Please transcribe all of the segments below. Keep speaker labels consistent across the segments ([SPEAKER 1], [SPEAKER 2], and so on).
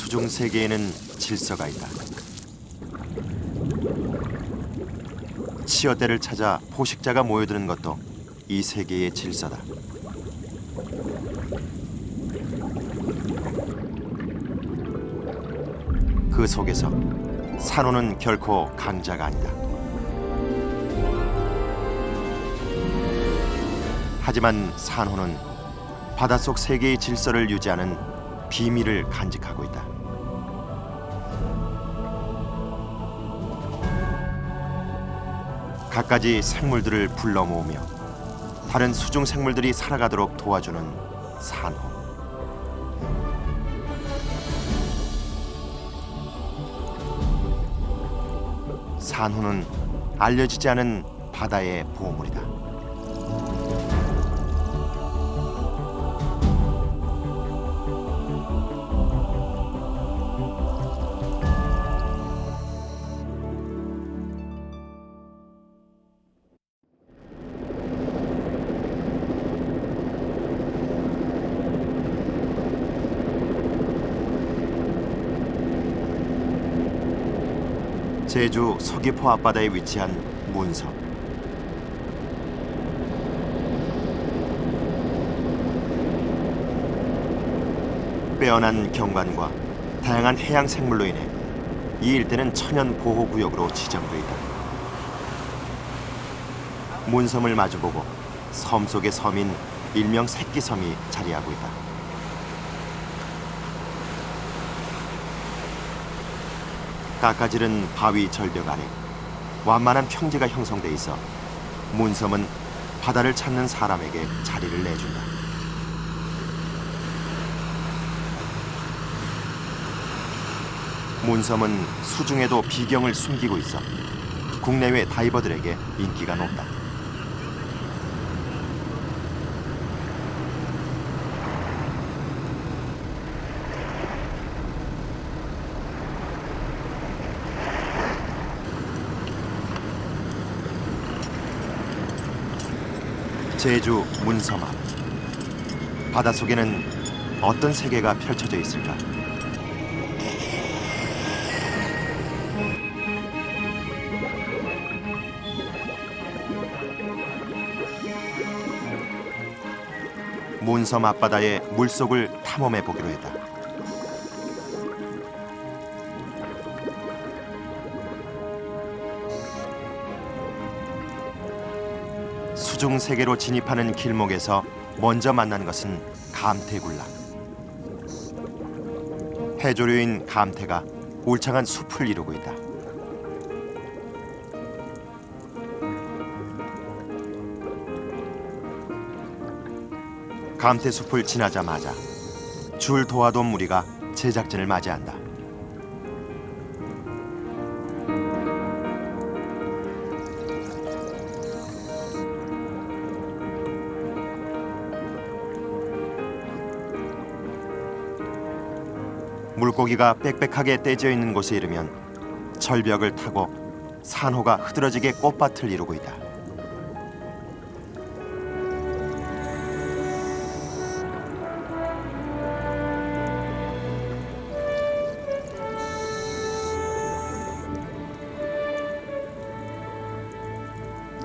[SPEAKER 1] 수중 세계에는 질서가 있다. 치어대를 찾아 포식자가 모여드는 것도 이 세계의 질서다. 그 속에서 산호는 결코 강자가 아니다. 하지만 산호는 바닷속 세계의 질서를 유지하는 비밀을 간직하고 있다. 갖가지 생물들을 불러 모으며 다른 수중 생물들이 살아가도록 도와주는 산호. 산호는 알려지지 않은 바다의 보물이다. 제주 서귀포 앞바다에 위치한 문섬. 빼어난 경관과 다양한 해양 생물로 인해 이 일대는 천연 보호 구역으로 지정돼 있다. 문섬을 마주보고 섬 속의 섬인 일명 새끼섬이 자리하고 있다. 깎아지른 바위 절벽 아래 완만한 평지가 형성돼 있어 문섬은 바다를 찾는 사람에게 자리를 내준다. 문섬은 수중에도 비경을 숨기고 있어 국내외 다이버들에게 인기가 높다. 제주 문섬 앞 바닷속에는 어떤 세계가 펼쳐져 있을까? 문섬 앞바다의 물속을 탐험해 보기로 했다. 수중 세계로 진입하는 길목에서 먼저 만난 것은 감태군락. 해조류인 감태가 울창한 숲을 이루고 있다. 감태 숲을 지나자마자 줄 도와돈 무리가 제작진을 맞이한다. 물고기가 빽빽하게 떼져 있는 곳에 이르면 절벽을 타고 산호가 흐드러지게 꽃밭을 이루고 있다.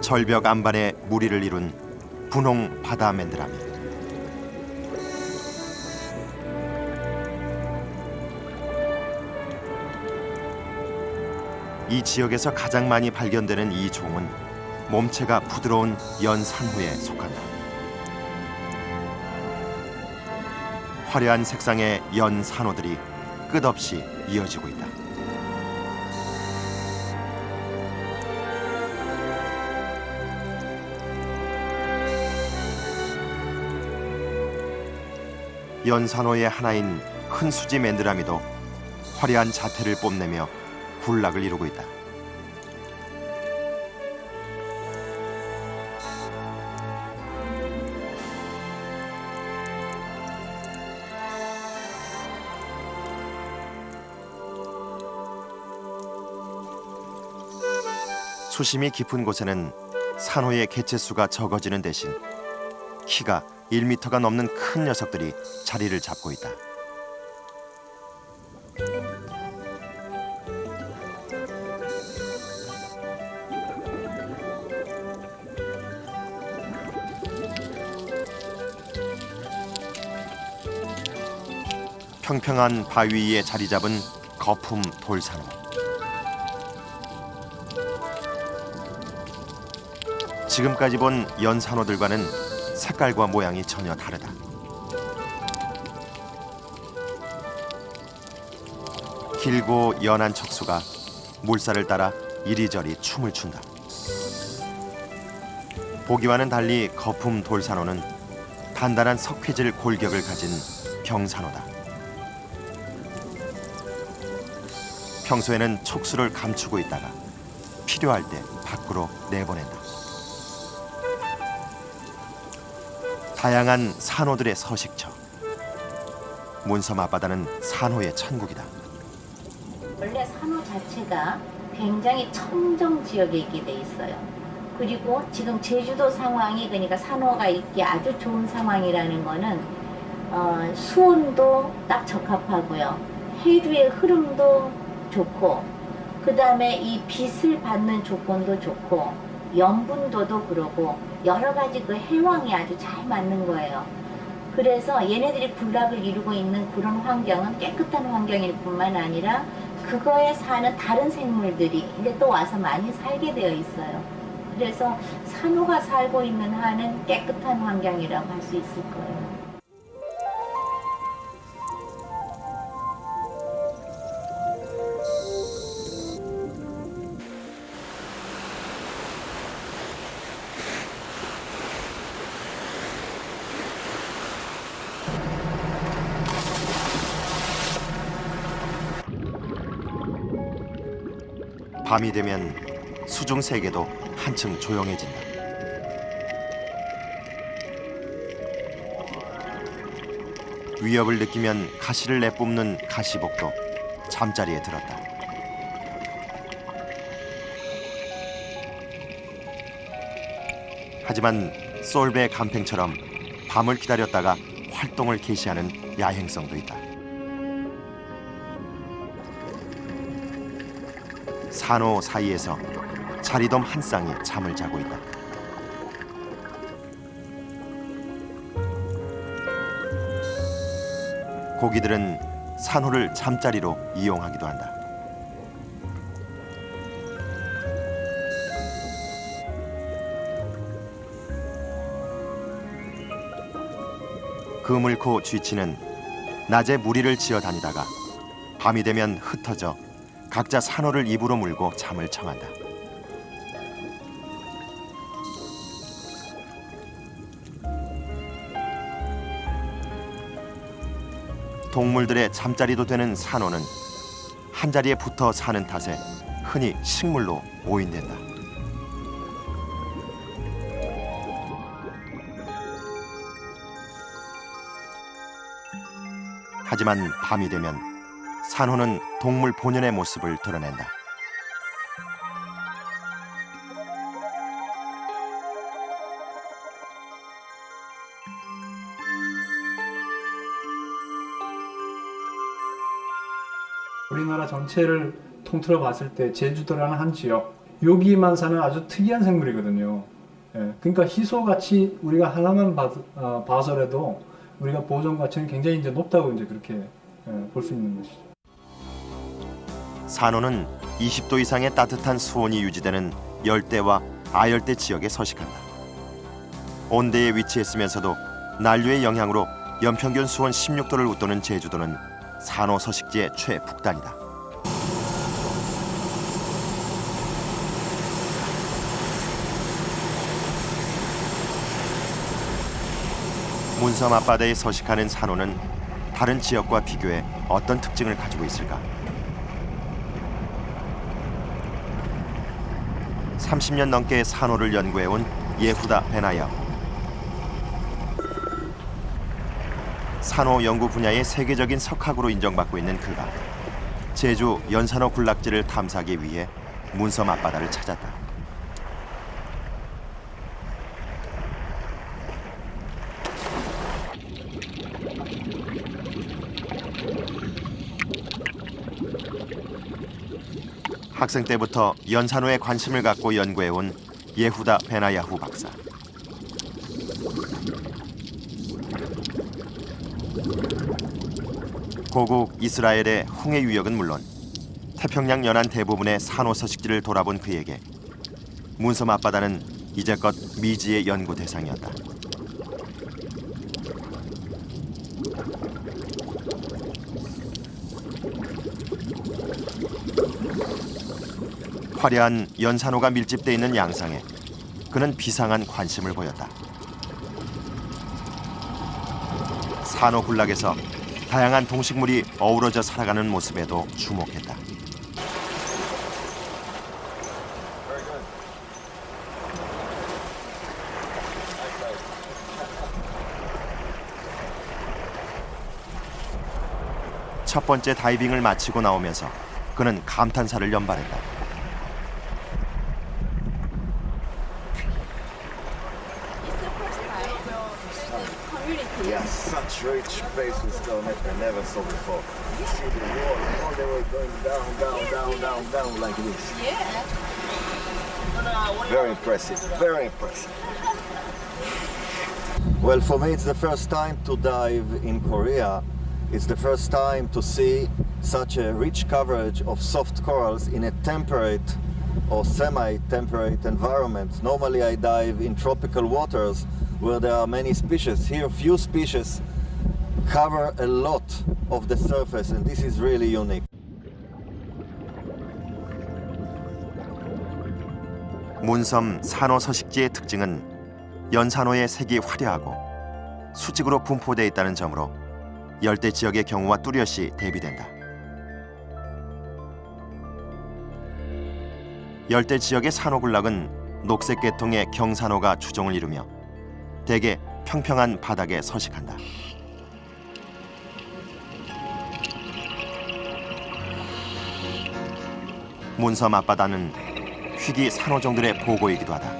[SPEAKER 1] 절벽 안반에 무리를 이룬 분홍 바다 맨드라미. 이 지역에서 가장 많이 발견되는 이 종은 몸체가 부드러운 연산호에 속한다. 화려한 색상의 연산호들이 끝없이 이어지고 있다. 연산호의 하나인 흔수지 맨드라미도 화려한 자태를 뽐내며 군락을 이루고 있다. 수심이 깊은 곳에는 산호의 개체수가 적어지는 대신 키가 1m가 넘는 큰 녀석들이 자리를 잡고 있다. 평평한 바위 위에 자리 잡은 거품 돌산호. 지금까지 본 연산호들과는 색깔과 모양이 전혀 다르다. 길고 연한 척수가 물살을 따라 이리저리 춤을 춘다. 보기와는 달리 거품 돌산호는 단단한 석회질 골격을 가진 병산호다. 평소에는 촉수를 감추고 있다가 필요할 때 밖으로 내보낸다. 다양한 산호들의 서식처. 문섬 앞바다는 산호의 천국이다.
[SPEAKER 2] 원래 산호 자체가 굉장히 청정 지역에 있게 돼 있어요. 그리고 지금 제주도 상황이 그러니까 산호가 있기 아주 좋은 상황이라는 거는 수온도 딱 적합하고요. 해류의 흐름도 좋고 그 다음에 이 빛을 받는 조건도 좋고 염분도도 그러고 여러 가지 그 해왕이 아주 잘 맞는 거예요. 그래서 얘네들이 군락을 이루고 있는 그런 환경은 깨끗한 환경일 뿐만 아니라 그거에 사는 다른 생물들이 이제 또 와서 많이 살게 되어 있어요. 그래서 산호가 살고 있는 한은 깨끗한 환경이라고 할 수 있을 거예요.
[SPEAKER 1] 밤이 되면 수중 세계도 한층 조용해진다. 위협을 느끼면 가시를 내뿜는 가시복도 잠자리에 들었다. 하지만 솔베 감팽처럼 밤을 기다렸다가 활동을 개시하는 야행성도 있다. 산호 사이에서 자리돔 한 쌍이 잠을 자고 있다. 고기들은 산호를 잠자리로 이용하기도 한다. 그물코 쥐치는 낮에 무리를 지어 다니다가 밤이 되면 흩어져 각자 산호를 입으로 물고 잠을 청한다. 동물들의 잠자리도 되는 산호는 한자리에 붙어 사는 탓에 흔히 식물로 오인된다. 하지만 밤이 되면 산호는 동물 본연의 모습을 드러낸다.
[SPEAKER 3] 우리나라 전체를 통틀어 봤을 때 제주도라는 한 지역 여기만 사는 아주 특이한 생물이거든요. 그러니까 희소같이 우리가 하나만 봐서라도 우리가 보존 가치는 굉장히 이제 높다고 이제 그렇게 볼 수 있는 것이죠.
[SPEAKER 1] 산호는 20도 이상의 따뜻한 수온이 유지되는 열대와 아열대 지역에 서식한다. 온대에 위치했으면서도 난류의 영향으로 연평균 수온 16도를 웃도는 제주도는 산호 서식지의 최북단이다. 문섬 앞바다에 서식하는 산호는 다른 지역과 비교해 어떤 특징을 가지고 있을까? 30년 넘게 산호를 연구해온 예후다 베나야후. 산호 연구 분야의 세계적인 석학으로 인정받고 있는 그가 제주 연산호 군락지를 탐사하기 위해 문섬 앞바다를 찾았다. 학생 때부터 연산호에 관심을 갖고 연구해온 예후다 베나야후 박사. 고국 이스라엘의 홍해 유역은 물론 태평양 연안 대부분의 산호 서식지를 돌아본 그에게 문섬 앞바다는 이제껏 미지의 연구 대상이었다. 화려한 연산호가 밀집돼 있는 양상에 그는 비상한 관심을 보였다. 산호 군락에서 다양한 동식물이 어우러져 살아가는 모습에도 주목했다. 첫 번째 다이빙을 마치고 나오면서 그는 감탄사를 연발했다.
[SPEAKER 4] Yeah, such rich place we still never saw before. You see the wall all the way going down like this.
[SPEAKER 2] Yeah.
[SPEAKER 4] Very impressive, very impressive. Well, for me it's the first time to dive in Korea. It's the first time to see such a rich coverage of soft corals in a temperate or semi-temperate environment. Normally I dive in tropical waters where there are many species. Here few species cover a lot of the surface and this is really unique.
[SPEAKER 1] 문섬 산호 서식지의 특징은 연산호의 색이 화려하고 수직으로 분포되어 있다는 점으로 열대 지역의 경우와 뚜렷이 대비된다. 열대 지역의 산호군락은 녹색 계통의 경산호가 주종을 이루며 대개 평평한 바닥에 서식한다. 문섬 앞바다는 희귀 산호종들의 보고이기도 하다.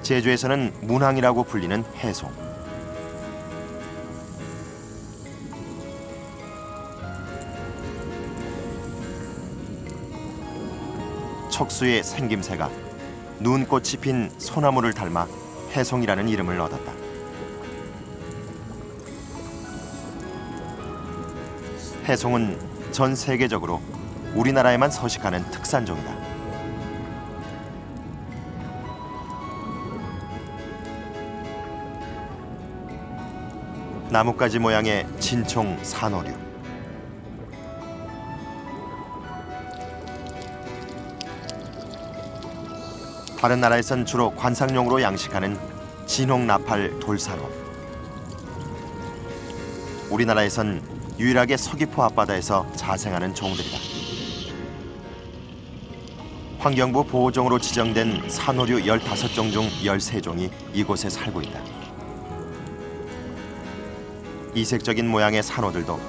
[SPEAKER 1] 제주에서는 문항이라고 불리는 해송. 척수의 생김새가 눈꽃이 핀 소나무를 닮아 해송이라는 이름을 얻었다. 해송은 전 세계적으로 우리나라에만 서식하는 특산종이다. 나뭇가지 모양의 진총 산호류. 다른 나라에선 주로 관상용으로 양식하는 진홍나팔 돌산호. 우리나라에선 유일하게 서귀포 앞바다에서 자생하는 종들이다. 환경부 보호종으로 지정된 산호류 15종 중 13종이 이곳에 살고 있다. 이색적인 모양의 산호들도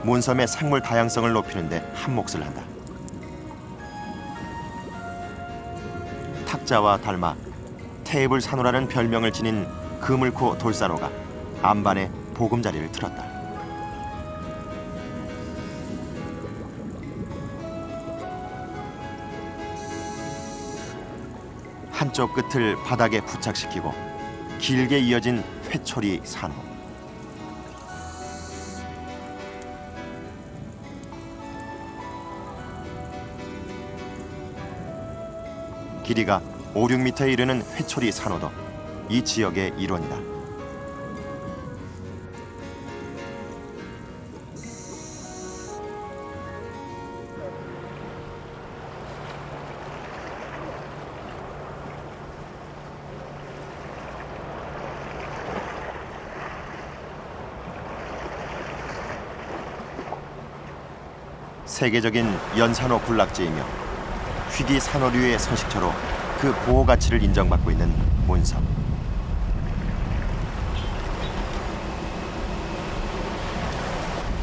[SPEAKER 1] 문섬의 생물 다양성을 높이는 데 한몫을 한다. 탁자와 닮아 테이블 산호라는 별명을 지닌 그물코 돌산호가 안반에 보금자리를 틀었다. 한쪽 끝을 바닥에 부착시키고 길게 이어진 회초리 산호. 길이가 5, 6m에 이르는 회초리 산호도 이 지역의 일원이다. 세계적인 연산호 군락지이며 희귀 산호류의 서식처로 그 보호 가치를 인정받고 있는 문섬.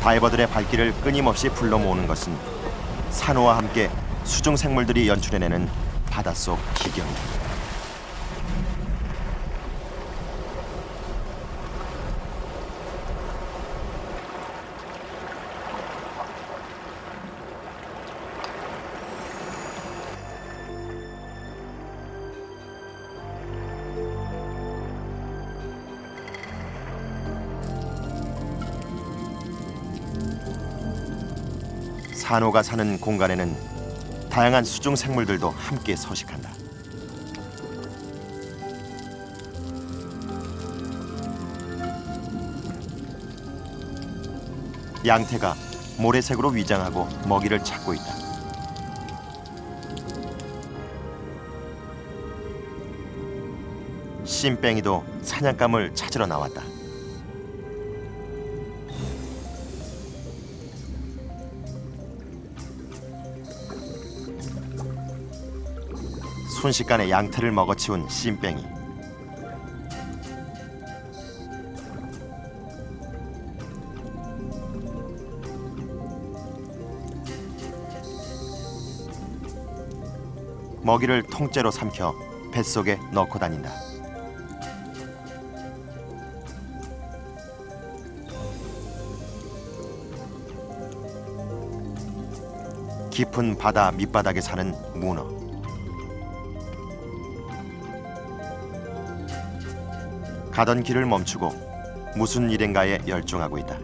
[SPEAKER 1] 다이버들의 발길을 끊임없이 불러 모으는 것은 산호와 함께 수중 생물들이 연출해내는 바닷속 기경이다. 산호가 사는 공간에는 다양한 수중 생물들도 함께 서식한다. 양태가 모래색으로 위장하고 먹이를 찾고 있다. 씬뺑이도 사냥감을 찾으러 나왔다. 순식간에 양태를 먹어치운 씬뺑이. 먹이를 통째로 삼켜 뱃속에 넣고 다닌다. 깊은 바다 밑바닥에 사는 문어. 가던 길을 멈추고 무슨 일인가에 열중하고 있다.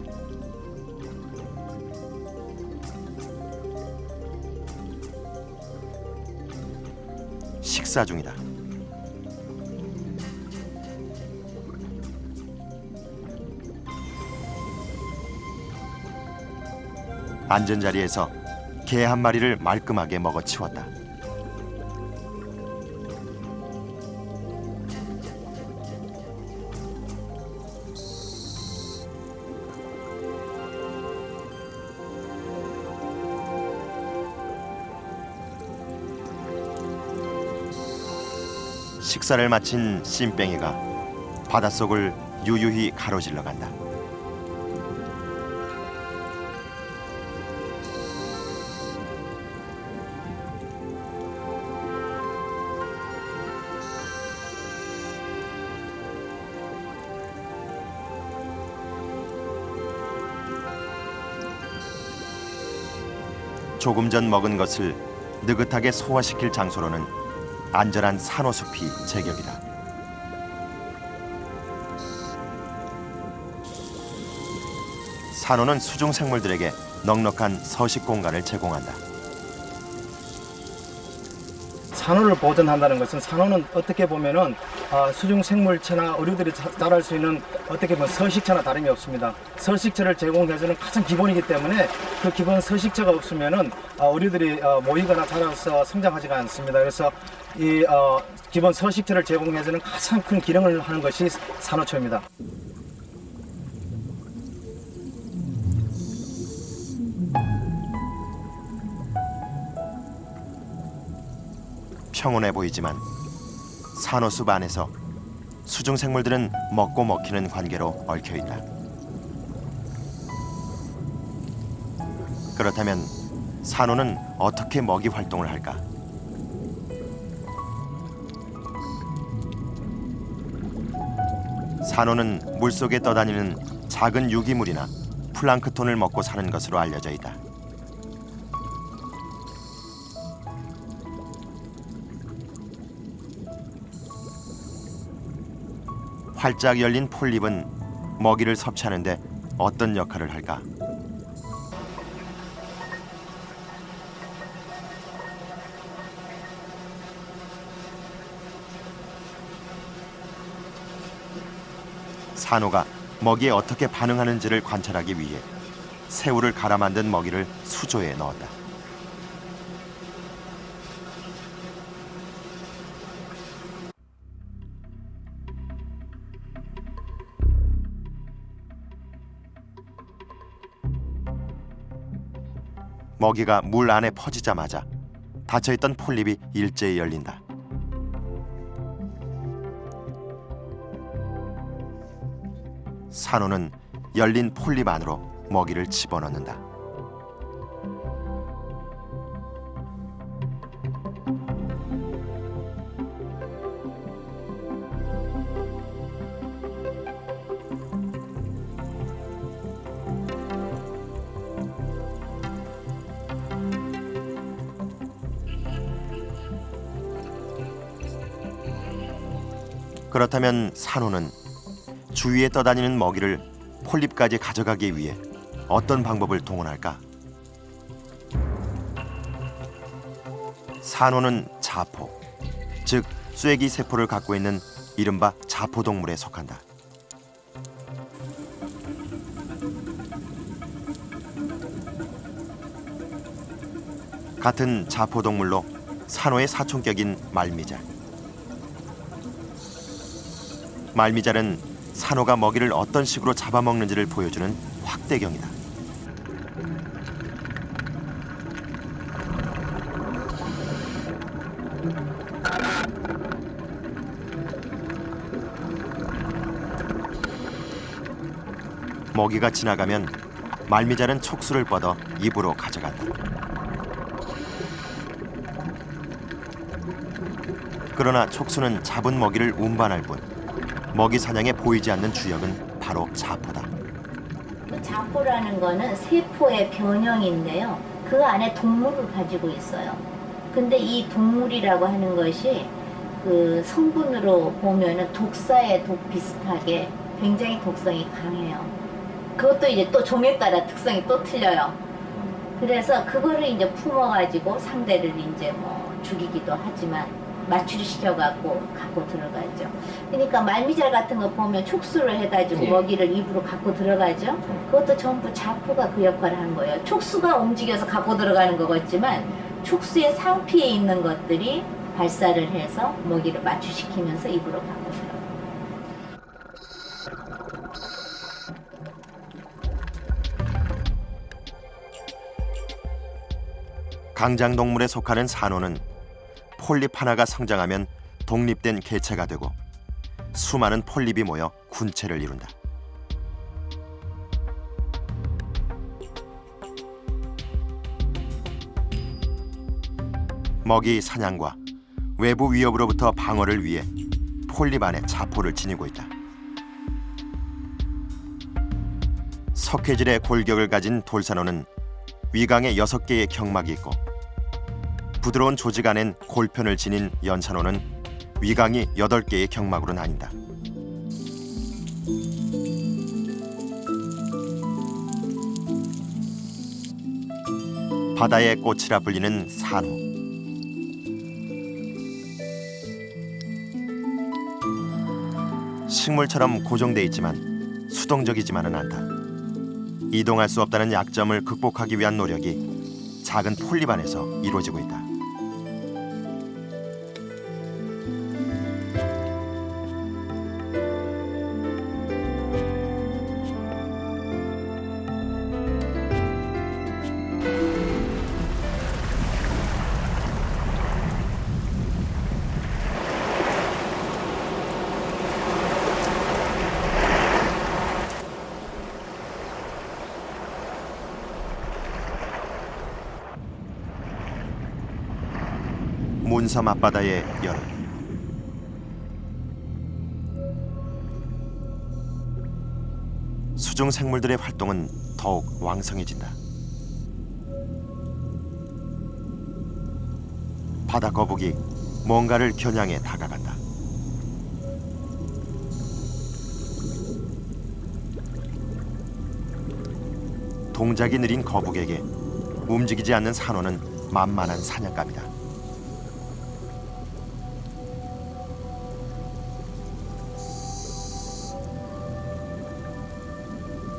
[SPEAKER 1] 식사 중이다. 앉은 자리에서 개 한 마리를 말끔하게 먹어치웠다. 식사를 마친 씬뺑이가 바닷속을 유유히 가로질러 간다. 조금 전 먹은 것을 느긋하게 소화시킬 장소로는 안전한 산호숲이 제격이다. 산호는 수중 생물들에게 넉넉한 서식 공간을 제공한다.
[SPEAKER 5] 산호를 보존한다는 것은 산호는 어떻게 보면은 수중 생물체나 어류들이 자랄 수 있는 어떻게 보면 서식처나 다름이 없습니다. 서식처를 제공해주는 가장 기본이기 때문에 그 기본 서식처가 없으면은 어류들이 모이거나 자라서 성장하지가 않습니다. 그래서 이 기본 서식처를 제공해주는 가장 큰 기능을 하는 것이 산호초입니다.
[SPEAKER 1] 평온해 보이지만 산호숲 안에서 수중 생물들은 먹고 먹히는 관계로 얽혀 있다. 그렇다면 산호는 어떻게 먹이 활동을 할까? 산호는 물속에 떠다니는 작은 유기물이나 플랑크톤을 먹고 사는 것으로 알려져 있다. 활짝 열린 폴립은 먹이를 섭취하는데 어떤 역할을 할까? 산호가 먹이에 어떻게 반응하는지를 관찰하기 위해 새우를 갈아 만든 먹이를 수조에 넣었다. 먹이가 물 안에 퍼지자마자 닫혀있던 폴립이 일제히 열린다. 산호는 열린 폴립 안으로 먹이를 집어넣는다. 그렇다면 산호는 주위에 떠다니는 먹이를 폴립까지 가져가기 위해 어떤 방법을 동원할까? 산호는 자포, 즉 쐐기 세포를 갖고 있는 이른바 자포동물에 속한다. 같은 자포동물로 산호의 사촌격인 말미잘. 말미잘은 산호가 먹이를 어떤 식으로 잡아먹는지를 보여주는 확대경이다. 먹이가 지나가면 말미잘은 촉수를 뻗어 입으로 가져간다. 그러나 촉수는 잡은 먹이를 운반할 뿐 먹이 사냥에 보이지 않는 주역은 바로 자포다.
[SPEAKER 2] 자포라는 거는 세포의 변형인데요. 그 안에 동물을 가지고 있어요. 근데 이 동물이라고 하는 것이 그 성분으로 보면은 독사의 독 비슷하게 굉장히 독성이 강해요. 그것도 이제 또 종에 따라 특성이 또 틀려요. 그래서 그거를 이제 품어가지고 상대를 이제 뭐 죽이기도 하지만 마취시켜갖고 갖고 들어가죠. 그러니까 말미잘 같은 거 보면 촉수를 해가지고 먹이를 입으로 갖고 들어가죠. 그것도 전부 자포가 그 역할을 하는 거예요. 촉수가 움직여서 갖고 들어가는 것 같지만 촉수의 상피에 있는 것들이 발사를 해서 먹이를 마취시키면서 입으로 갖고 들어가요.
[SPEAKER 1] 강장동물에 속하는 산호는 폴립 하나가 성장하면 독립된 개체가 되고 수많은 폴립이 모여 군체를 이룬다. 먹이 사냥과 외부 위협으로부터 방어를 위해 폴립 안에 자포를 지니고 있다. 석회질의 골격을 가진 돌산호는 위강에 6개의 경막이 있고 부드러운 조직 안엔 골편을 지닌 연산호는 위강이 8개의 경막으로 나뉜다. 바다의 꽃이라 불리는 산호. 식물처럼 고정돼 있지만 수동적이지만은 않다. 이동할 수 없다는 약점을 극복하기 위한 노력이 작은 폴립 안에서 이루어지고 있다. 문섬 앞바다의 여름. 수중 생물들의 활동은 더욱 왕성해진다. 바다 거북이 뭔가를 겨냥해 다가간다. 동작이 느린 거북에게 움직이지 않는 산호는 만만한 사냥감이다.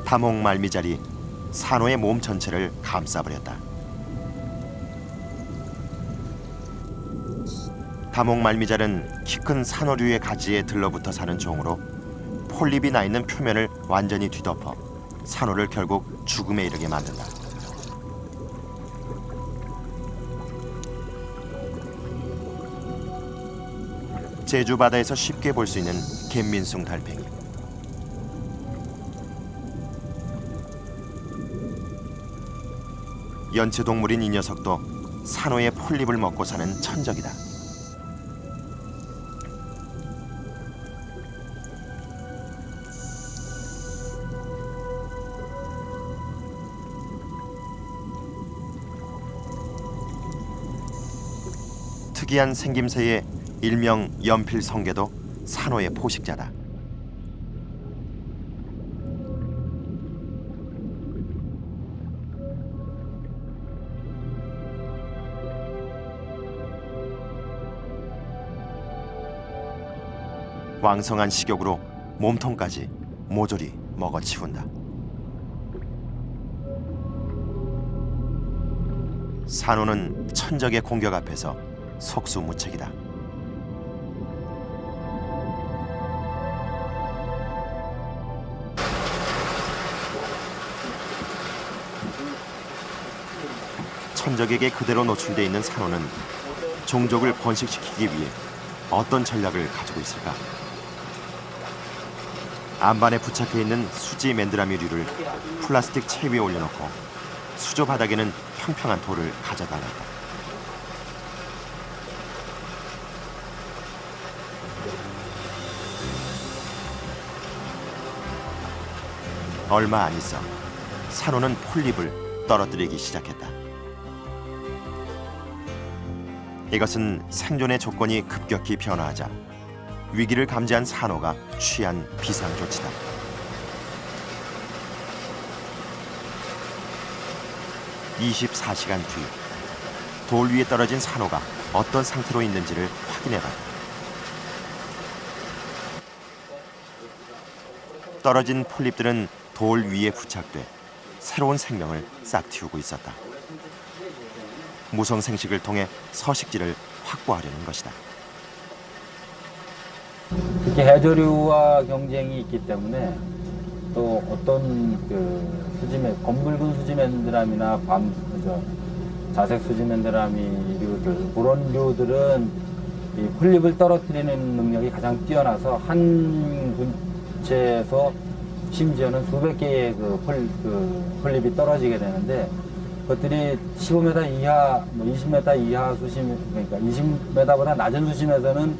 [SPEAKER 1] 타목 말미잘이 산호의 몸 전체를 감싸버렸다. 타목 말미잘은 키 큰 산호류의 가지에 들러붙어 사는 종으로 폴립이 나 있는 표면을 완전히 뒤덮어 산호를 결국 죽음에 이르게 만든다. 제주 바다에서 쉽게 볼 수 있는 갯민숭 달팽이. 연체동물인 이 녀석도 산호의 폴립을 먹고 사는 천적이다. 특이한 생김새의 일명 연필성게도 산호의 포식자다. 왕성한 식욕으로 몸통까지 모조리 먹어치운다. 산호는 천적의 공격 앞에서 속수무책이다. 천적에게 그대로 노출돼 있는 산호는 종족을 번식시키기 위해 어떤 전략을 가지고 있을까? 안반에 부착해 있는 수지 맨드라미류를 플라스틱 채 위에 올려놓고 수조 바닥에는 평평한 돌을 가져다 놨다. 얼마 안 있어 산호는 폴립을 떨어뜨리기 시작했다. 이것은 생존의 조건이 급격히 변화하자 위기를 감지한 산호가 취한 비상조치다. (24시간) 뒤 돌 위에 떨어진 산호가 어떤 상태로 있는지를 확인해봤다. 떨어진 폴립들은 돌 위에 부착돼 새로운 생명을 싹틔우고 있었다. 무성 생식을 통해 서식지를 확보하려는 것이다.
[SPEAKER 6] 특히 해조류와 경쟁이 있기 때문에 또 어떤 그 수지맨, 검붉은 수지맨드람이나 자색 수지맨드라미류들 그런 류들은 이 폴립을 떨어뜨리는 능력이 가장 뛰어나서 한 군체에서 심지어는 수백 개의 폴립이 떨어지게 되는데 그것들이 15m 이하, 20m 이하 수심, 그러니까 20m보다 낮은 수심에서는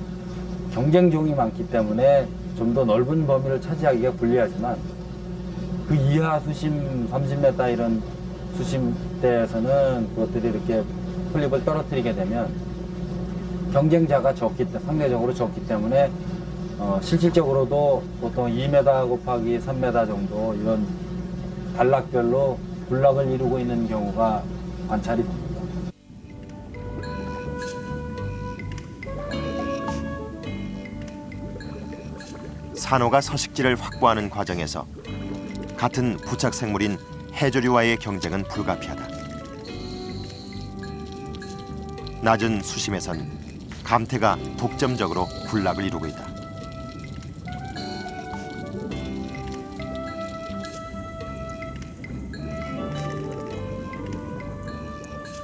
[SPEAKER 6] 경쟁종이 많기 때문에 좀 더 넓은 범위를 차지하기가 불리하지만 그 이하 수심 30m 이런 수심대에서는 그것들이 이렇게 폴립을 떨어뜨리게 되면 경쟁자가 상대적으로 적기 때문에 실질적으로도 보통 2m 곱하기 3m 정도 이런 단락별로 군락을 이루고 있는 경우가 관찰이 됩니다.
[SPEAKER 1] 산호가 서식지를 확보하는 과정에서 같은 부착 생물인 해조류와의 경쟁은 불가피하다. 낮은 수심에선 감태가 독점적으로 군락을 이루고 있다.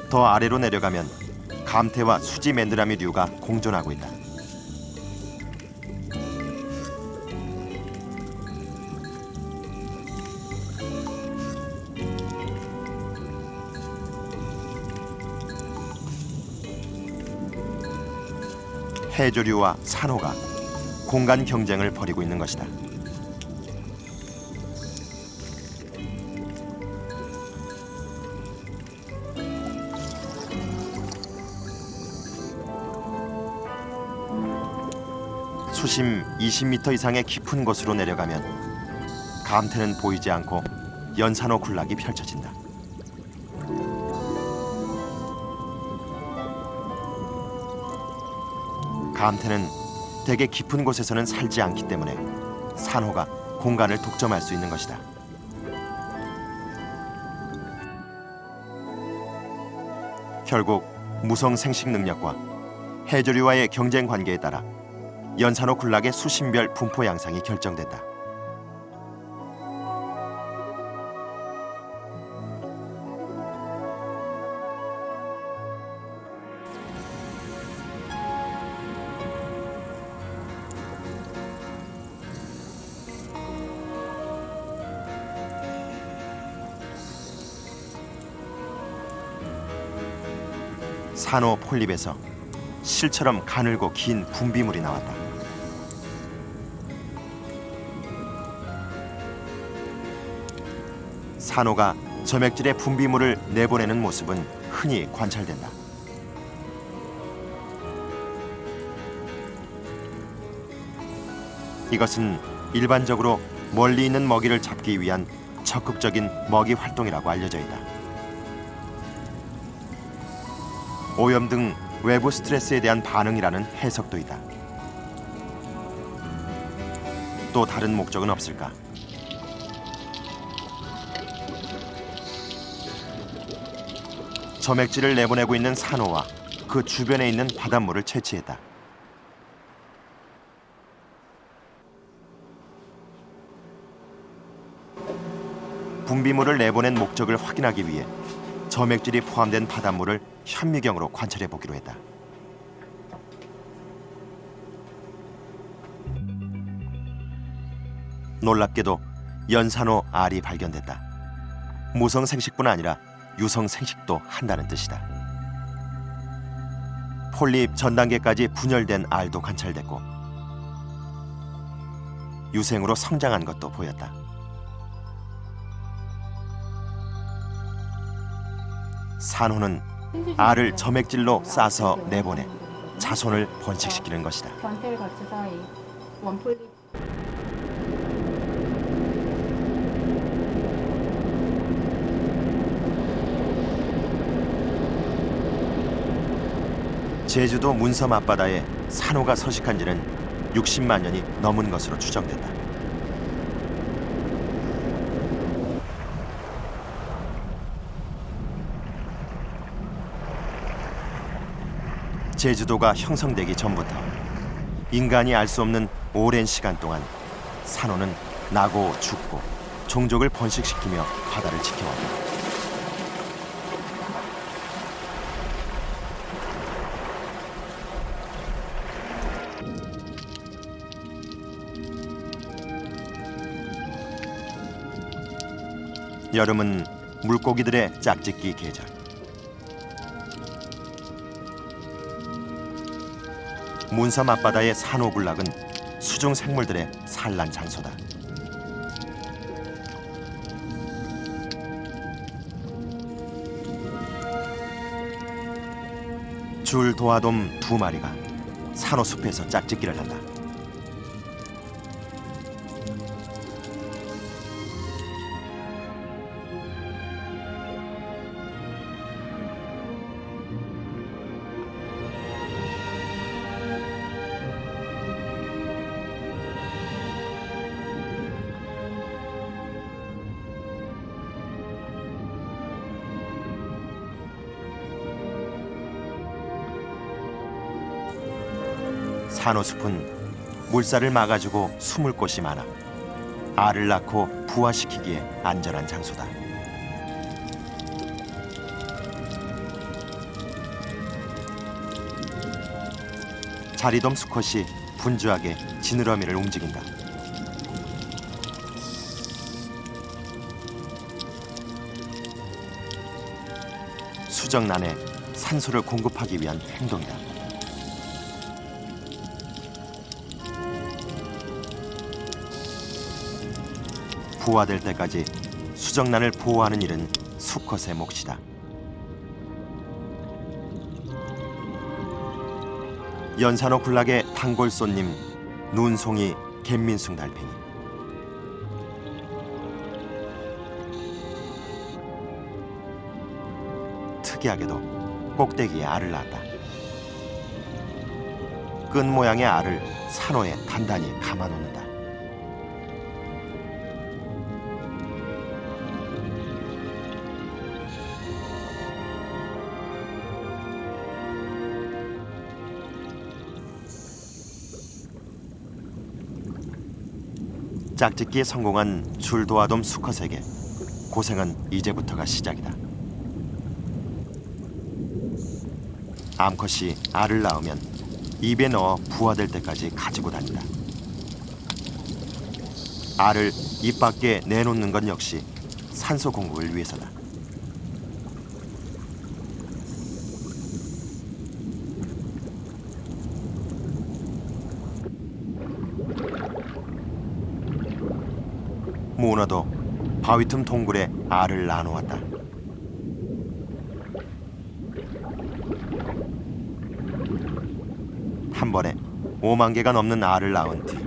[SPEAKER 1] 더 아래로 내려가면 감태와 수지 맨드라미류가 공존하고 있다. 해조류와 산호가 공간 경쟁을 벌이고 있는 것이다. 수심 20m 이상의 깊은 곳으로 내려가면 감태는 보이지 않고 연산호 군락이 펼쳐진다. 감태는 대개 깊은 곳에서는 살지 않기 때문에 산호가 공간을 독점할 수 있는 것이다. 결국 무성 생식 능력과 해조류와의 경쟁 관계에 따라 연산호 군락의 수심별 분포 양상이 결정된다. 산호 폴립에서 실처럼 가늘고 긴 분비물이 나왔다. 산호가 점액질의 분비물을 내보내는 모습은 흔히 관찰된다. 이것은 일반적으로 멀리 있는 먹이를 잡기 위한 적극적인 먹이 활동이라고 알려져 있다. 오염 등 외부 스트레스에 대한 반응이라는 해석도 있다. 또 다른 목적은 없을까? 점액질을 내보내고 있는 산호와 그 주변에 있는 바닷물을 채취했다. 분비물을 내보낸 목적을 확인하기 위해 점액질이 포함된 바닷물을 현미경으로 관찰해 보기로 했다. 놀랍게도 연산호 알이 발견됐다. 무성 생식뿐 아니라 유성 생식도 한다는 뜻이다. 폴립 전 단계까지 분열된 알도 관찰됐고 유생으로 성장한 것도 보였다. 산호는 알을 점액질로 싸서 내보내 자손을 번식시키는 것이다.
[SPEAKER 2] 전태를 거쳐서 이 원폴립
[SPEAKER 1] 제주도 문섬 앞바다에 산호가 서식한 지는 60만 년이 넘은 것으로 추정된다. 제주도가 형성되기 전부터 인간이 알 수 없는 오랜 시간 동안 산호는 나고 죽고 종족을 번식시키며 바다를 지켜왔다. 여름은 물고기들의 짝짓기 계절. 문섬 앞바다의 산호군락은 수중 생물들의 산란 장소다. 줄 도화돔 2마리가 산호숲에서 짝짓기를 한다. 산호숲은 물살을 막아주고 숨을 곳이 많아 알을 낳고 부화시키기에 안전한 장소다. 자리돔 수컷이 분주하게 지느러미를 움직인다. 수정란에 산소를 공급하기 위한 행동이다. 부화될 때까지 수정란을 보호하는 일은 수컷의 몫이다. 연산호 군락의 단골 손님 눈송이 갯민숭 달팽이. 특이하게도 꼭대기에 알을 낳았다. 끈 모양의 알을 산호에 단단히 감아놓는다. 짝짓기에 성공한 줄도화돔 수컷에게 고생은 이제부터가 시작이다. 암컷이 알을 낳으면 입에 넣어 부화될 때까지 가지고 다닌다. 알을 입 밖에 내놓는 건 역시 산소 공급을 위해서다. 문어도 바위 틈 동굴에 알을 낳아놓았다. 한 번에 5만 개가 넘는 알을 낳은 뒤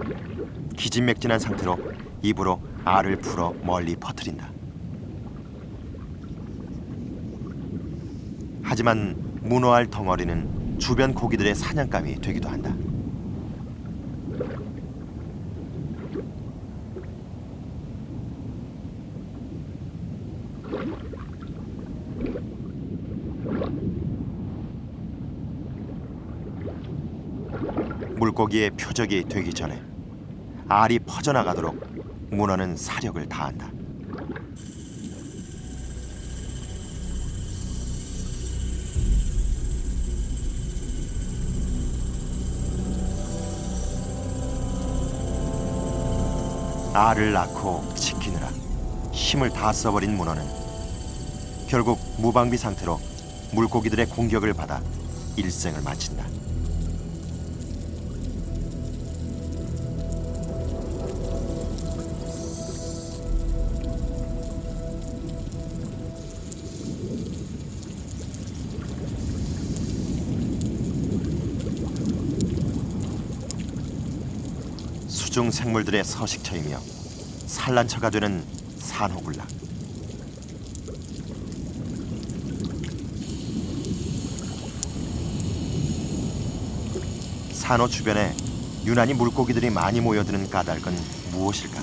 [SPEAKER 1] 기진맥진한 상태로 입으로 알을 풀어 멀리 퍼뜨린다. 하지만 문어알 덩어리는 주변 고기들의 사냥감이 되기도 한다. 물고기의 표적이 되기 전에 알이 퍼져나가도록 문어는 사력을 다한다. 알을 낳고 지키느라 힘을 다 써버린 문어는 결국 무방비 상태로 물고기들의 공격을 받아 일생을 마친다. 수중 생물들의 서식처이며 산란처가 되는 산호군락. 산호 주변에 유난히 물고기들이 많이 모여드는 까닭은 무엇일까?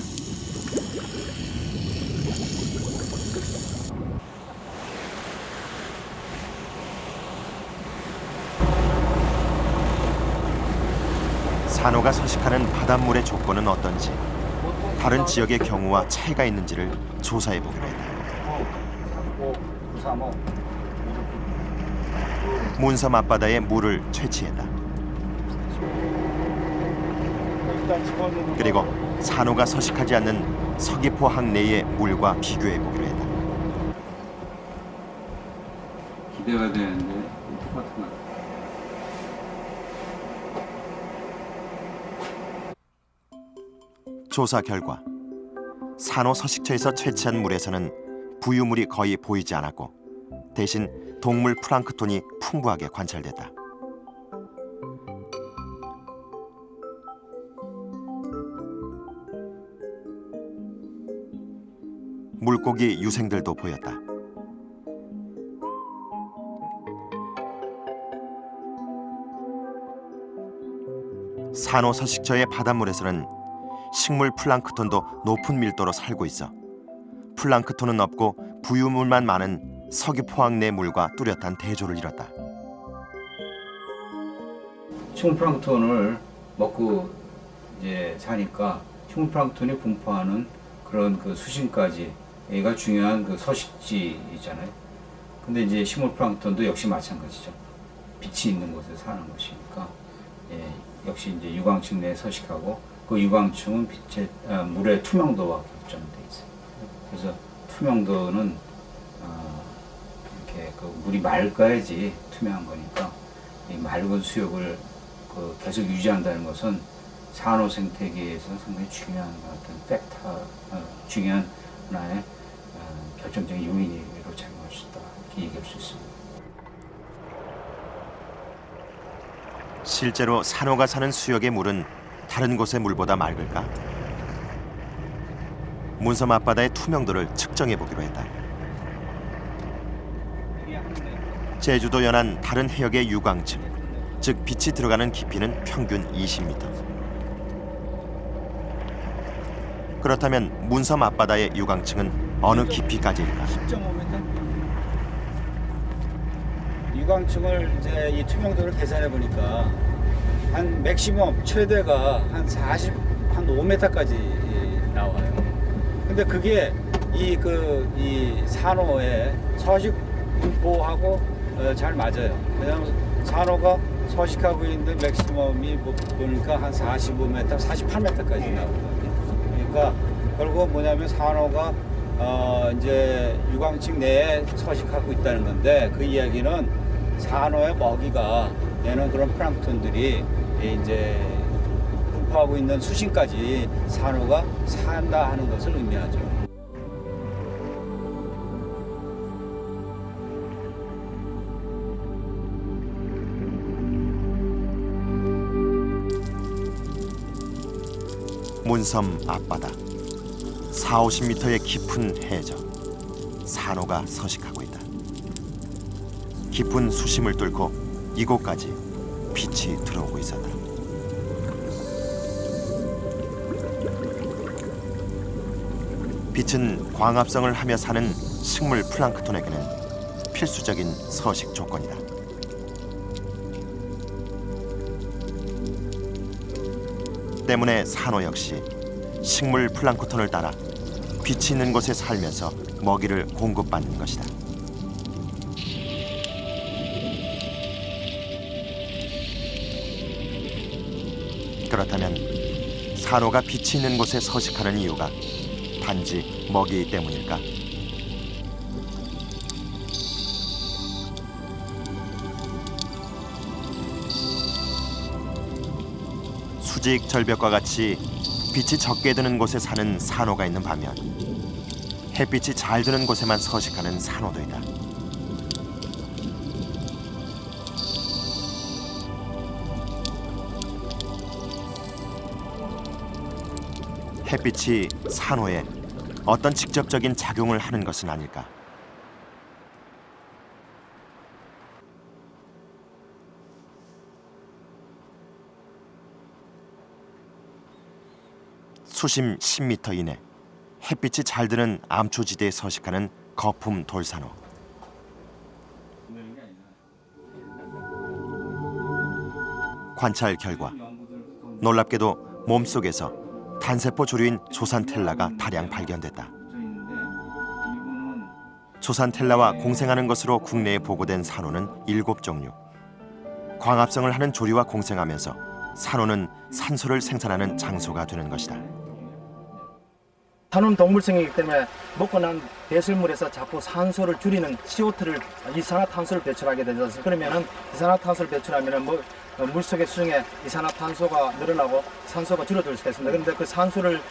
[SPEAKER 1] 산호가 서식하는 바닷물의 조건은 어떤지, 다른 지역의 경우와 차이가 있는지를 조사해 보기로 했다. 문섬 앞바다에 물을 채취했다. 그리고 산호가 서식하지 않는 서귀포 항내의 물과 비교해 보기로 했다.
[SPEAKER 7] 기대가 되는데 똑같은 것
[SPEAKER 1] 조사 결과 산호 서식처에서 채취한 물에서는 부유물이 거의 보이지 않았고 대신 동물 플랑크톤이 풍부하게 관찰됐다. 물고기 유생들도 보였다. 산호 서식처의 바닷물에서는 식물 플랑크톤도 높은 밀도로 살고 있어 플랑크톤은 없고 부유물만 많은 서귀포항 내 물과 뚜렷한 대조를 이뤘다.
[SPEAKER 7] 식물 플랑크톤을 먹고 이제 사니까 식물 플랑크톤이 분포하는 그런 그 수심까지가 중요한 그 서식지이잖아요. 근데 이제 식물 플랑크톤도 역시 마찬가지죠. 빛이 있는 곳에 사는 것이니까 역시 이제 유광층 내에 서식하고 그 유광층은 빛의 물의 투명도와 결정돼 있어요. 그래서 투명도는 이렇게 그 물이 맑아야지 투명한 거니까 이 맑은 수욕을 계속 유지한다는 것은 산호 생태계에서 상당히 중요한 어떤 팩터, 중요한 하나의 결정적인 요인으로 작용할 수 있다 이렇게 얘기할 수 있습니다.
[SPEAKER 1] 실제로 산호가 사는 수역의 물은 다른 곳의 물보다 맑을까? 문섬 앞바다의 투명도를 측정해 보기로 했다. 제주도 연안 다른 해역의 유광층, 즉 빛이 들어가는 깊이는 평균 20m. 그렇다면 문섬 앞바다의 유광층은 어느 깊이까지일까?
[SPEAKER 8] 10.5m. 유광층을 이제 이 투명도를 계산해 보니까 한 맥시멈 최대가 한 5m까지 나와요. 근데 그게 이 산호의 서식 분포하고 잘 맞아요. 왜냐하면 산호가 서식하고 있는 맥시멈이 보니까 한 45m, 48m까지 나오거든요. 그러니까 결국은 뭐냐면 산호가 이제 유광층 내에 서식하고 있다는 건데 그 이야기는 산호의 먹이가 되는 그런 플랑크톤들이 이제 분포하고 있는 수심까지 산호가 산다 하는 것을 의미하죠.
[SPEAKER 1] 문섬 앞바다 40-50m의 깊은 해저 산호가 서식하고 있다. 깊은 수심을 뚫고 이곳까지 빛이 들어오고 있었다. 빛은 광합성을 하며 사는 식물 플랑크톤에게는 필수적인 서식 조건이다. 때문에 산호 역시 식물 플랑크톤을 따라 빛이 있는 곳에 살면서 먹이를 공급받는 것이다. 그렇다면 산호가 빛이 있는 곳에 서식하는 이유가 단지 먹이 때문일까? 수직 절벽과 같이 빛이 적게 드는 곳에 사는 산호가 있는 반면 햇빛이 잘 드는 곳에만 서식하는 산호도 있다. 햇빛이 산호에 어떤 직접적인 작용을 하는 것은 아닐까? 수심 10m 이내 햇빛이 잘 드는 암초지대에 서식하는 거품 돌산호. 관찰 결과 놀랍게도 몸속에서 단세포 조류인 조산텔라가 다량 발견됐다. 조산텔라와 공생하는 것으로 국내에 보고된 산호는 7종류. 광합성을 하는 조류와 공생하면서 산호는 산소를 생산하는 장소가 되는 것이다.
[SPEAKER 5] 산호는 동물성이기 때문에 먹고 난 배설물에서 자꾸 산소를 줄이는 CO2를 이산화탄소를 배출하게 되죠. 그러면은 이산화탄소를 배출하면은 물속의 수중에 이산화탄소가 늘어나고 산소가 줄어들 수가 있습니다. 그런데 그 산소를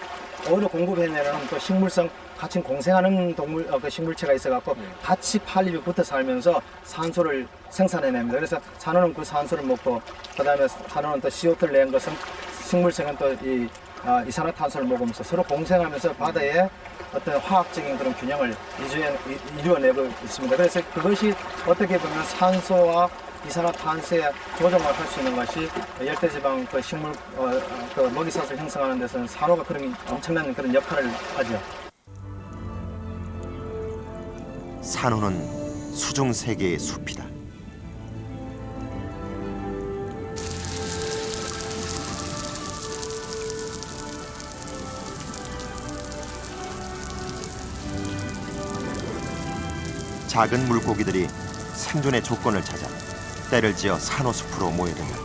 [SPEAKER 5] 어디로 공급해내는 또 식물성 같이 공생하는 그 식물체가 있어갖고 같이 팔립이 붙어 살면서 산소를 생산해냅니다. 그래서 산호는 그 산소를 먹고 그다음에 산호는 또 CO2를 낸 것은 식물성은 또 이 이산화탄소를 먹으면서 서로 공생하면서 바다에 어떤 화학적인 그런 균형을 이루어내고 있습니다. 그래서 그것이 어떻게 보면 산소와 이산화탄소의 조정을 할 수 있는 것이 열대지방 그 식물 그 먹이사슬 형성하는 데서는 산호가 그런 엄청난 그런 역할을 하죠.
[SPEAKER 1] 산호는 수중 세계의 숲이다. 작은 물고기들이 생존의 조건을 찾아 때를 지어 산호숲으로 모여든다.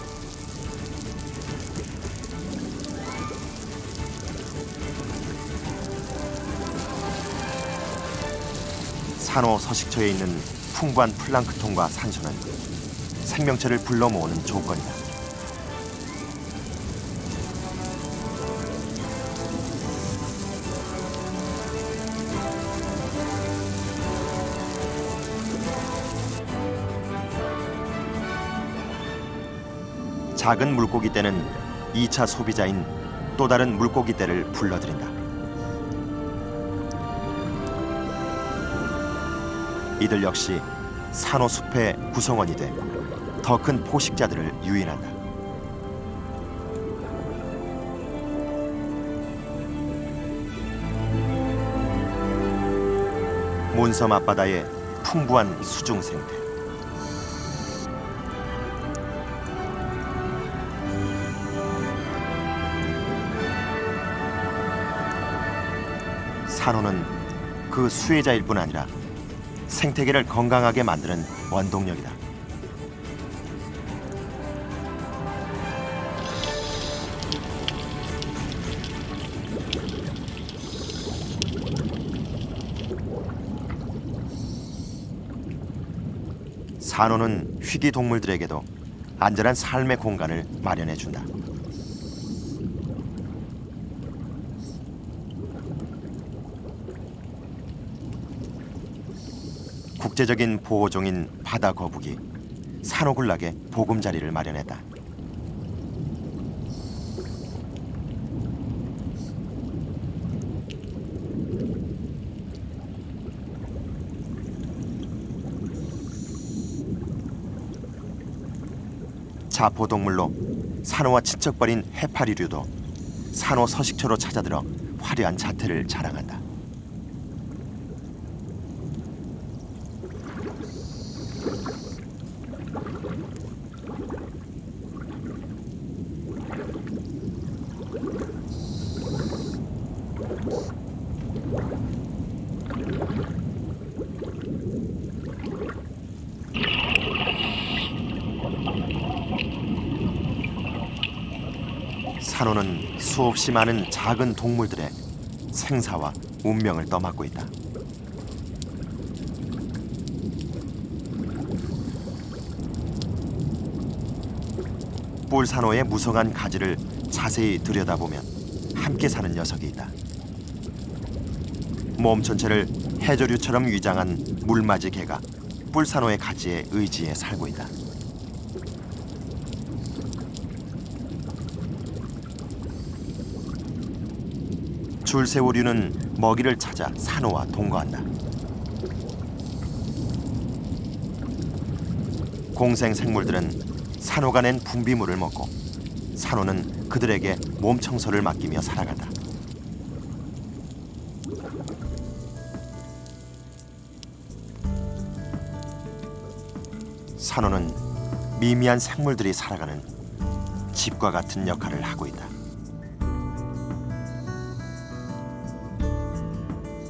[SPEAKER 1] 산호 서식처에 있는 풍부한 플랑크톤과 산소는 생명체를 불러 모으는 조건이다. 작은 물고기 떼는 2차 소비자인 또 다른 물고기 떼를 불러들인다. 이들 역시 산호숲의 구성원이 돼 더 큰 포식자들을 유인한다. 몬섬 앞바다의 풍부한 수중 생태. 산호는 그 수혜자일 뿐 아니라 생태계를 건강하게 만드는 원동력이다. 산호는 희귀 동물들에게도 안전한 삶의 공간을 마련해 준다. 국제적인 보호종인 바다 거북이 산호군락에 보금자리를 마련했다. 자포동물로 산호와 친척벌인 해파리류도 산호 서식처로 찾아들어 화려한 자태를 자랑한다. 산호는 수없이 많은 작은 동물들의 생사와 운명을 떠맡고 있다. 뿔산호의 무성한 가지를 자세히 들여다보면 함께 사는 녀석이 있다. 몸 전체를 해조류처럼 위장한 물맞이 개가 뿔산호의 가지에 의지해 살고 있다. 줄새우류는 먹이를 찾아 산호와 동거한다. 공생 생물들은 산호가 낸 분비물을 먹고 산호는 그들에게 몸 청소를 맡기며 살아간다. 산호는 미미한 생물들이 살아가는 집과 같은 역할을 하고 있다.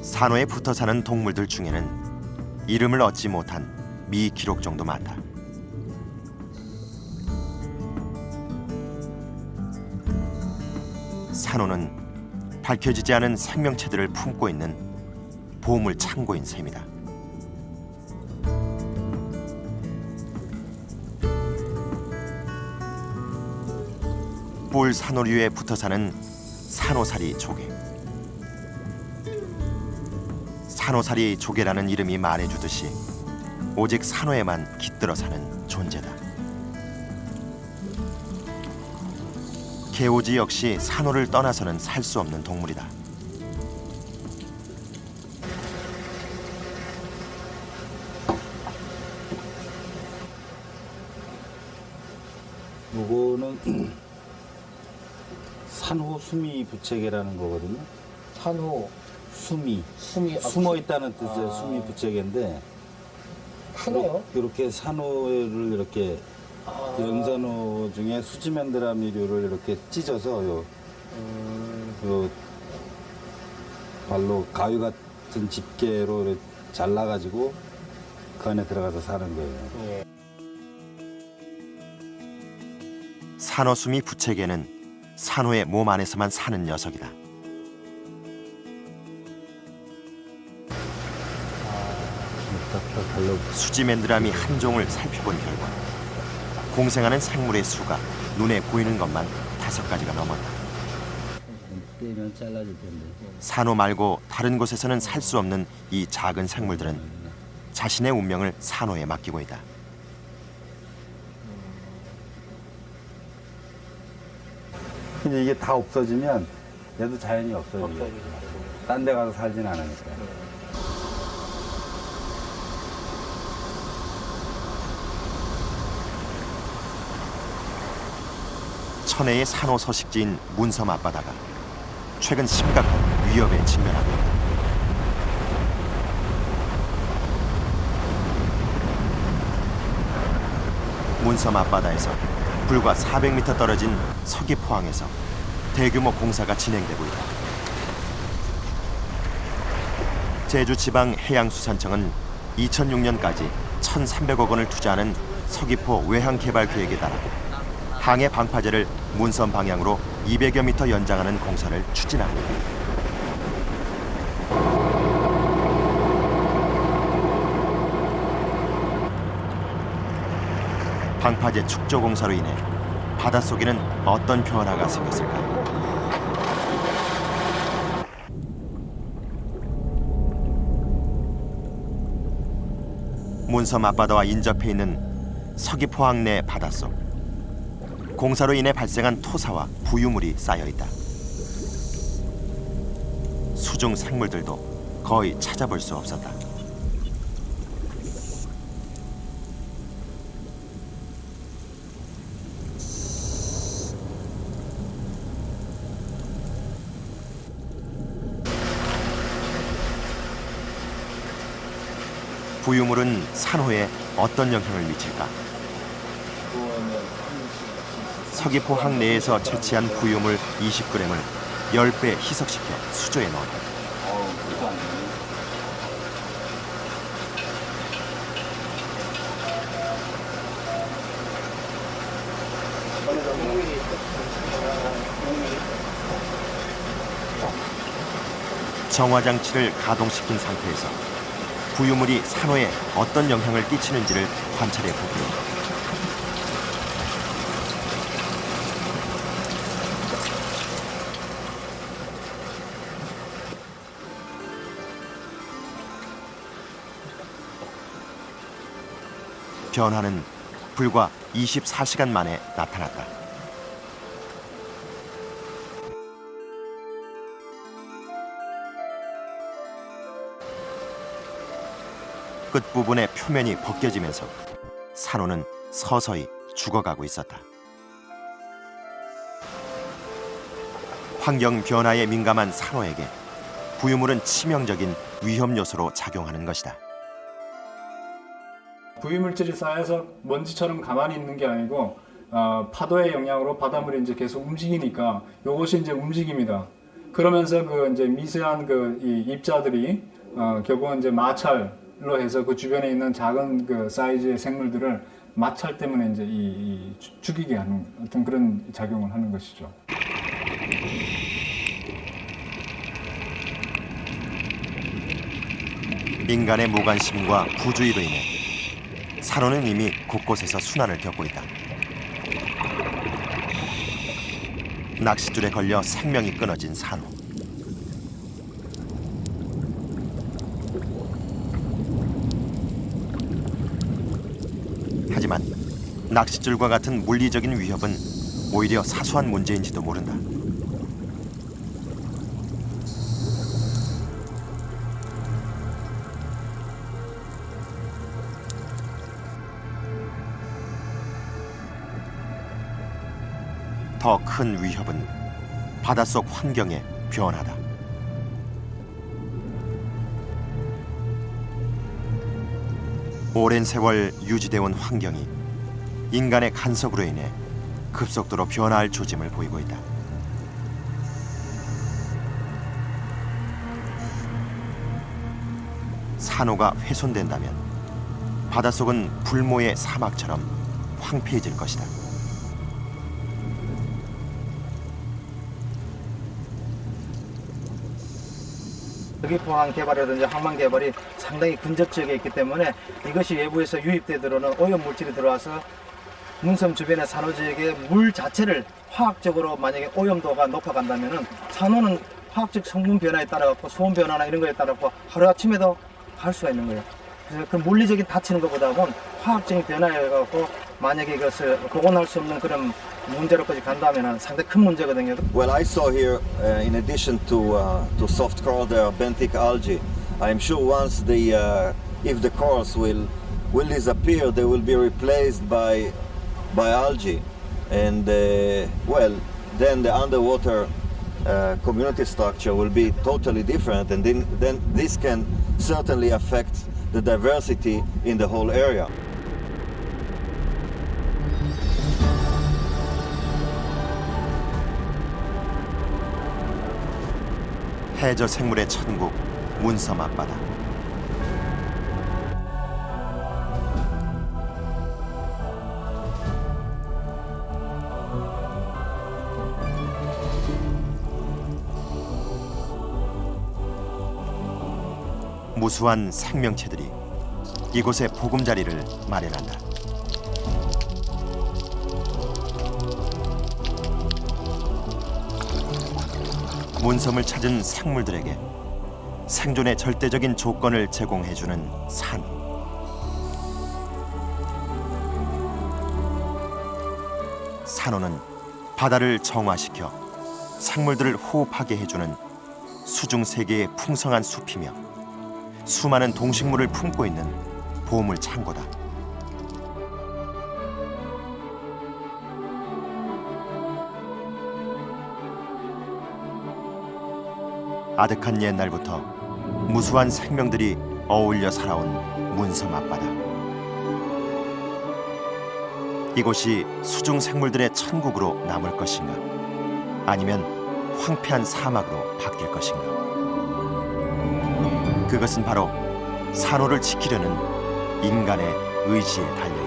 [SPEAKER 1] 산호에 붙어 사는 동물들 중에는 이름을 얻지 못한 미기록종도 많다. 산호는 밝혀지지 않은 생명체들을 품고 있는 보물 창고인 셈이다. 뿔 산호류에 붙어 사는 산호사리 조개. 산호사리 조개라는 이름이 말해주듯이 오직 산호에만 깃들어 사는 존재다. 개오지 역시 산호를 떠나서는 살 수 없는 동물이다.
[SPEAKER 9] 요거는 산호 수미 부채개라는 거거든요.
[SPEAKER 10] 산호
[SPEAKER 9] 수미,
[SPEAKER 10] 숨이
[SPEAKER 9] 숨어 있다는 뜻의 수미 부채개인데
[SPEAKER 10] 크네요.
[SPEAKER 9] 이렇게 산호를 이렇게 영산호 중에 수지맨드라미류를 이렇게 찢어서 요 발로 가위 같은 집게로 이렇게 잘라가지고 그 안에 들어가서 사는 거예요.
[SPEAKER 1] 산호수미 부채개는 산호의 몸 안에서만 사는 녀석이다. 수지맨드라미 한 종을 살펴본 결과 공생하는 생물의 수가 눈에 보이는 것만 5가지가 넘었다.
[SPEAKER 9] 떼면 잘라질 텐데.
[SPEAKER 1] 산호 말고 다른 곳에서는 살 수 없는 이 작은 생물들은 자신의 운명을 산호에 맡기고 있다.
[SPEAKER 9] 근데 이게 다 없어지면 얘도 자연히 없어지죠. 딴 데 가서 살진 않으니까.
[SPEAKER 1] 천혜의 산호 서식지인 문섬 앞바다가 최근 심각한 위협에 직면하고 있다. 문섬 앞바다에서 불과 400m 떨어진 서귀포항에서 대규모 공사가 진행되고 있다. 제주지방해양수산청은 2006년까지 1,300억 원을 투자하는 서귀포 외항개발 계획에 따라 항해 방파제를 문섬 방향으로 200여 미터 연장하는 공사를 추진하고 있다. 방파제 축조 공사로 인해 바닷속에는 어떤 변화가 생겼을까? 문섬 앞바다와 인접해 있는 서귀포항 내 바닷속. 공사로 인해 발생한 토사와 부유물이 쌓여 있다. 수중 생물들도 거의 찾아볼 수 없었다. 부유물은 산호에 어떤 영향을 미칠까? 서귀포 항내에서 채취한 부유물 20g을 10배 희석시켜 수조에 넣었다. 정화 장치를 가동시킨 상태에서 부유물이 산호에 어떤 영향을 끼치는지를 관찰해 보기로. 변화는 불과 24시간 만에 나타났다. 끝부분의 표면이 벗겨지면서 산호는 서서히 죽어가고 있었다. 환경 변화에 민감한 산호에게 부유물은 치명적인 위험 요소로 작용하는 것이다.
[SPEAKER 3] 부유물질이 쌓여서 먼지처럼 가만히 있는 게 아니고 파도의 영향으로 바닷물이 이제 계속 움직이니까 이것이 이제 움직입니다. 그러면서 그 이제 미세한 이 입자들이 결국은 이제 마찰로 해서 그 주변에 있는 작은 그 사이즈의 생물들을 마찰 때문에 이제 죽이게 하는 어떤 그런 작용을 하는 것이죠.
[SPEAKER 1] 인간의 무관심과 부주의로 인해 산호는 이미 곳곳에서 순환을 겪고 있다. 낚싯줄에 걸려 생명이 끊어진 산호. 하지만 낚싯줄과 같은 물리적인 위협은 오히려 사소한 문제인지도 모른다. 더 큰 위협은 바닷속 환경의 변화다. 오랜 세월 유지되어온 환경이 인간의 간섭으로 인해 급속도로 변화할 조짐을 보이고 있다. 산호가 훼손된다면 바닷속은 불모의 사막처럼 황폐해질 것이다.
[SPEAKER 5] 서귀포항 개발이라든지 항만 개발이 상당히 근접 지역에 있기 때문에 이것이 외부에서 유입돼 들어오는 오염 물질이 들어와서 문섬 주변의 산호 지역의 물 자체를 화학적으로 만약에 오염도가 높아간다면은 산호는 화학적 성분 변화에 따라 갖고 수온 변화나 이런 거에 따라 갖고 하루 아침에도 갈 수가 있는 거예요. 그래서 그 물리적인 다치는 것보다는 화학적인 변화에 갖고 만약에 이것을 복원할 수 없는 그런 문제로까지 간다면 상당히 큰 문제거든요.
[SPEAKER 4] Well, I saw here, in addition to soft coral, there are benthic algae. I'm sure once if the corals will disappear, they will be replaced by algae, and well, then the underwater community structure will be totally different, and then this can certainly affect the diversity in the whole area.
[SPEAKER 1] 해저 생물의 천국 문섬 앞바다. 무수한 생명체들이 이곳에 보금자리를 마련한다. 문섬을 찾은 생물들에게 생존의 절대적인 조건을 제공해주는 산. 산호는 바다를 정화시켜 생물들을 호흡하게 해주는 수중 세계의 풍성한 숲이며 수많은 동식물을 품고 있는 보물 창고다. 아득한 옛날부터 무수한 생명들이 어울려 살아온 문섬 앞바다. 이곳이 수중 생물들의 천국으로 남을 것인가, 아니면 황폐한 사막으로 바뀔 것인가. 그것은 바로 산호를 지키려는 인간의 의지에 달려